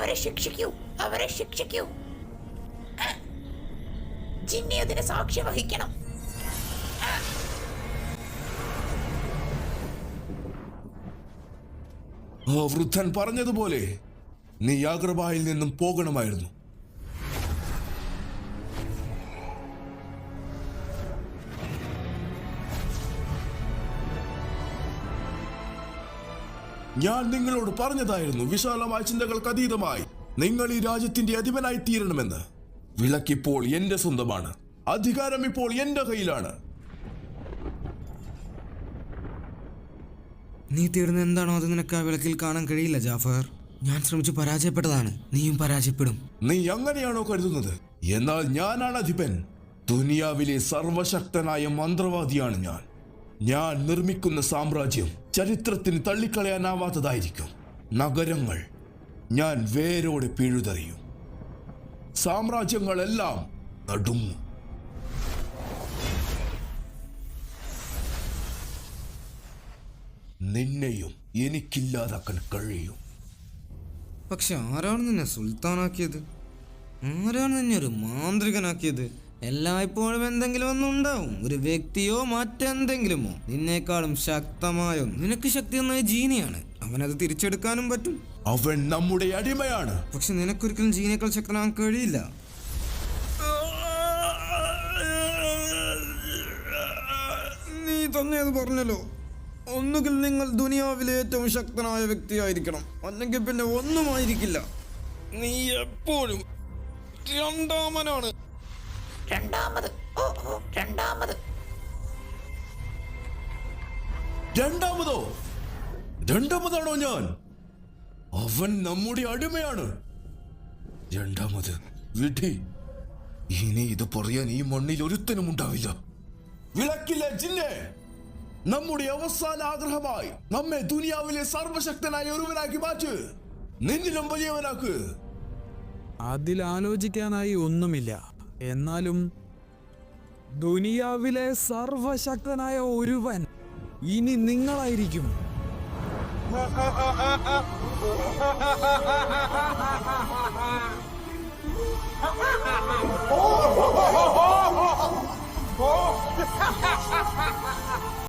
അവരെ ശിക്ഷിക്കൂ, അവരെ ശിക്ഷിക്കൂ. ജിന്നി അതിന് സാക്ഷി വഹിക്കണം. ആ വൃദ്ധൻ പറഞ്ഞതുപോലെ നീ യാഗ്രബായിൽ നിന്നും പോകണമായിരുന്നു. ഞാൻ നിങ്ങളോട് പറഞ്ഞതായിരുന്നു, വിശാലമായ ചിന്തകൾക്ക് അതീതമായി നിങ്ങൾ ഈ രാജ്യത്തിന്റെ അധിപനായി തീരണമെന്ന്. വിളക്കിപ്പോൾ എന്റെ സ്വന്തമാണ്, അധികാരം ഇപ്പോൾ എന്റെ കയ്യിലാണ്. നീ തീർന്ന എന്താണോ അത് നിനക്ക് ആ വിളക്കിൽ കാണാൻ കഴിയില്ല ജാഫർ. ഞാൻ ശ്രമിച്ചു പരാജയപ്പെട്ടതാണ്, നീയും പരാജയപ്പെടും. നീ അങ്ങനെയാണോ കരുതുന്നത്? എന്നാൽ ഞാനാണ് അധിപൻ. ദുനിയാവിലെ സർവശക്തനായ മന്ത്രവാദിയാണ് ഞാൻ. ഞാൻ നിർമ്മിക്കുന്ന സാമ്രാജ്യം ചരിത്രത്തിന് തള്ളിക്കളയാനാവാത്തതായിരിക്കും. നഗരങ്ങൾ ഞാൻ വേരോടെ പിഴുതെറിയും. സാമ്രാജ്യങ്ങളെല്ലാം നടുങ്ങും. നിന്നെയും എനിക്കില്ലാതാക്കാൻ കഴിയും. പക്ഷെ ആരാണ് നിന്നെ സുൽത്താനാക്കിയത്? ആരാണ് നിന്നെ ഒരു മാന്ത്രികനാക്കിയത്? എല്ലായ്പ്പോഴും എന്തെങ്കിലും ഒന്നും ഉണ്ടാവും. ഒരു വ്യക്തിയോ മറ്റെന്തെങ്കിലുമോ. നിന്നേക്കാളും ശക്തമായോ നിനക്ക് ശക്തി എന്ന ജീനിയാണ്. അവനത് തിരിച്ചെടുക്കാനും പറ്റും. അവൻ നമ്മുടെ അടിമയാണ്. പക്ഷെ നിനക്കൊരിക്കലും ജീനേക്കാൾ ശക്തനാകാൻ കഴിയില്ല. നീ തന്നെ അത് പറഞ്ഞല്ലോ. ഒന്നുകിൽ നിങ്ങൾ ദുനിയാവിലെ ഏറ്റവും ശക്തനായ വ്യക്തിയായിരിക്കണം, അല്ലെങ്കിൽ പിന്നെ ഒന്നുമായിരിക്കില്ല. നീ എപ്പോഴും രണ്ടാമനാണ്. രണ്ടാമതാണോ ഞാൻ? അവൻ നമ്മുടെ അടിമയാണ്. രണ്ടാമത് വിധി. ഇനി ഇത് പറയാൻ ഈ മണ്ണിൽ ഒരുത്തനും ഉണ്ടാവില്ല. വിളക്കില്ല ജിന്നെ, നമ്മുടെ അവസാന ആഗ്രഹമായി നമ്മെ ദുനിയാവിലെ സർവശക്തനായ ഒരുവനാക്കി മാറ്റ്. നിന്നിലും വലിയവനാക്ക്. അതിലാലോചിക്കാനായി ഒന്നുമില്ല. എന്നാലും ദുനിയാവിലെ സർവശക്തനായ ഒരുവൻ ഇനി നിങ്ങളായിരിക്കും.